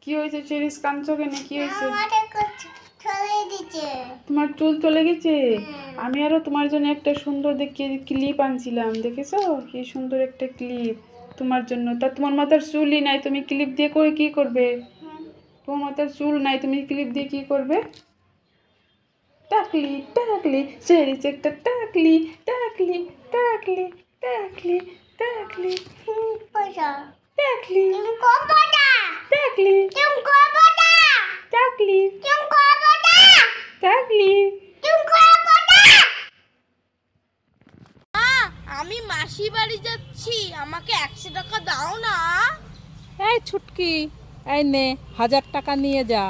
কি হয়েছে চেরিস, কাঁদছো কেন? কি হয়েছে? তোমার তোমার চুল চলে গেছে? আমি আরো তোমার জন্য একটা সুন্দর দেখে ক্লিপ আনছিলাম, দেখেছো? কি সুন্দর একটা ক্লিপ তোমার জন্য। তা তোমার মাথার চুলই নাই, তুমি ক্লিপ দিয়ে করে কি করবে? তোমার মাথার চুল নাই, তুমি ক্লিপ দিয়ে কি করবে? টাকলি টাকলি চেরিস একটা টাকলি টাকলি টাকলি টাকলি টাকলি টাকলি টাকলি টাকলি টাকলি। আমি মাসি বাড়ি যাচ্ছি, আমাকে 100 টাকা দাও না। এই ছুটকি, এই নে 1000 টাকা নিয়ে যা।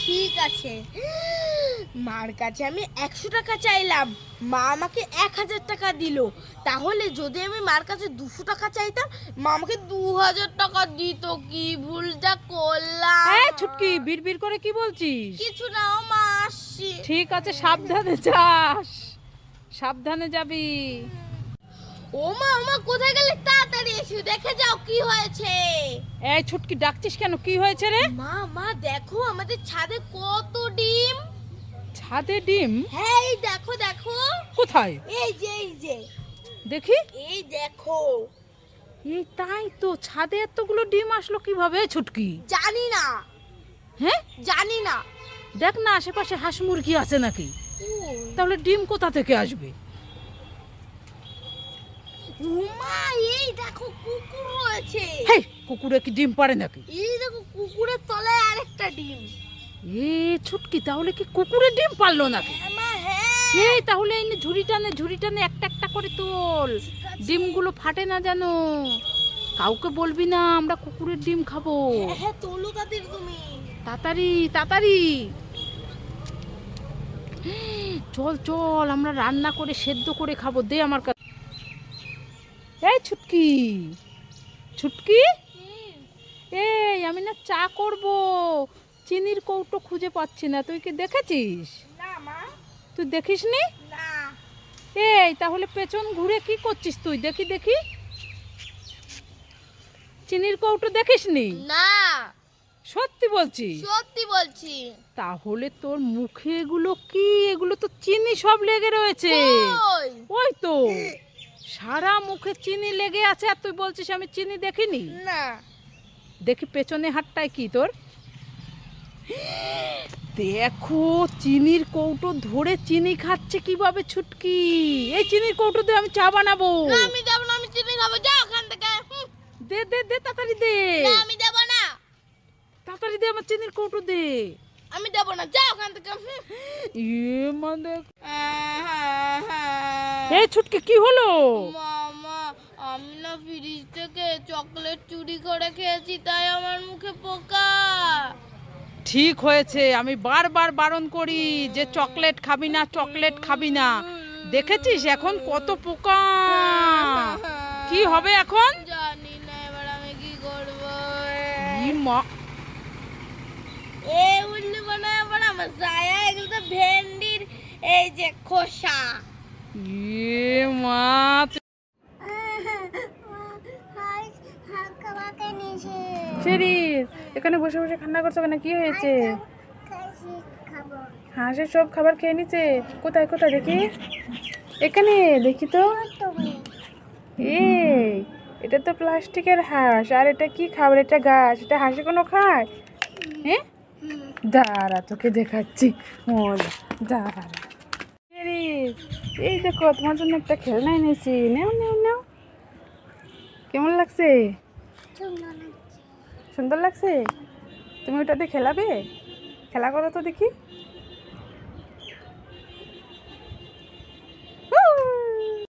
ঠিক আছে। মার কাছে আমি 100 টাকা চাইলাম, মা আমাকে 1000 টাকা দিল। তাহলে যদি আমি মার কাছে 200 টাকা চাইতাম, মা আমাকে 2000 টাকা দিত। কি ভুলটা করলাম। এই ছুটকি, বিড়বিড় করে কি বলছিস? কিছু না, ও মা আসছি। ঠিক আছে, সাবধানে যাস, সাবধানে যাবি। ও মা কোথায় গেলে? তাড়াতাড়ি এসে দেখে যাও কি হয়েছে। এই ছুটকি, ডাকছিস কেন? কি হয়েছে রে? মা দেখো আমাদের ছাদে কত ডিম। ছাদে ডিম? হ্যাঁ, এই দেখো দেখো। কোথায়? এই যে দেখি। এই দেখো। এই তাই তো, ছাদে এতগুলো ডিম আসলো কিভাবে ছুটকি? জানি না। হ্যাঁ, জানি না। দেখ না আশেপাশে হাঁস মুরগি আছে নাকি, তাহলে ডিম কোথা থেকে আসবে? মা এই দেখো কুকুর রয়েছে। হেই, কুকুরে কি ডিম পারে নাকি? এই দেখো কুকুরের তলায় আরেকটা ডিম। এ ছুটকি, তাহলে কি কুকুরের ডিম পারলো নাকি? মা হ্যাঁ। এই তাহলে এই নে, ঝুড়ি টানে একটা একটা করে তোল, ডিমগুলো ফাটে না যেন। কাউকে বলবি না আমরা কুকুরের ডিম খাবো। হ্যাঁ তোলো তাদের তুমি। তাড়াতাড়ি তাড়াতাড়ি চল চল, আমরা রান্না করে সেদ্ধ করে খাবো। দে আমার কাছে। এই ছুটকি, ছুটকি, এই আমি না চা করব, চিনির কৌটো খুঁজে পাচ্ছি না। তুই কি দেখেছিস? না মা। তুই দেখিসনি? না। এই তাহলে পেছন ঘুরে কি করছিস তুই? দেখি দেখি, চিনির কৌটো দেখিসনি? না সত্যি বলছিস? সত্যি বলছি। তাহলে তোর মুখে এগুলো কি? এগুলো তো চিনি সব লেগে রয়েছে। কই? ওই তো, সারা মুখে চিনি লেগে আছে, আর তুই বলছিস আমি চিনি দেখিনি? না। দেখি পেছনে হাতটায় কি তোর। দেখো, চিনির কৌটো ধরে চিনি খাচ্ছে কিভাবে ছুটকি। এই চিনির কৌটো দিয়ে আমি চা বানাবো। না আমি যাব না, আমি চিনি খাবো। যাও ওখান থেকে। দে দে দে, তাড়াতাড়ি দে। না আমি যাব না। তাড়াতাড়ি দে, আমার চিনির কৌটো দে। আমি যাব না, যাও ওখান থেকে। মা দেখ। এই ছুটকি, কি হলো? মামা আমি না ফ্রিজ থেকে চকলেট চুরি করে খেয়েছি, তাই আমার মুখে পোকা। ঠিক হয়েছে, আমি বারবার বারণ করি যে চকলেট খাবি না, চকলেট খাবি না। দেখেছিস এখন কত পোকা। কি হবে এখন? জানি না, এবার আমি কি করব। মা, এই উল্লু বানায় আবার আমার জায়া, এগুলো তো ভেন্ডির এই যে খোসা। মা, চেরিস, এখানে বসে বসে কান্না করছো কেন? কি হয়েছে? হাঁসের সব খাবার খেয়ে নিচ্ছে। কোথায় কোথায় দেখি? এখানে দেখি তো। এই এটা তো প্লাস্টিকের হাঁস, আর এটা কি খাবার? এটা গাছ। এটা হাঁসে কোনো খায়? হ্যাঁ, দাঁড়া তোকে দেখাচ্ছি মজা, দাঁড়া। চেরিস, এই দেখো তোমার জন্য একটা খেলনা এনেছি, নেও নেও নেও। কেমন লাগছে? সুন্দর লাগছে? তুমি ওটাতে খেলাবে? খেলা করো তো দেখি।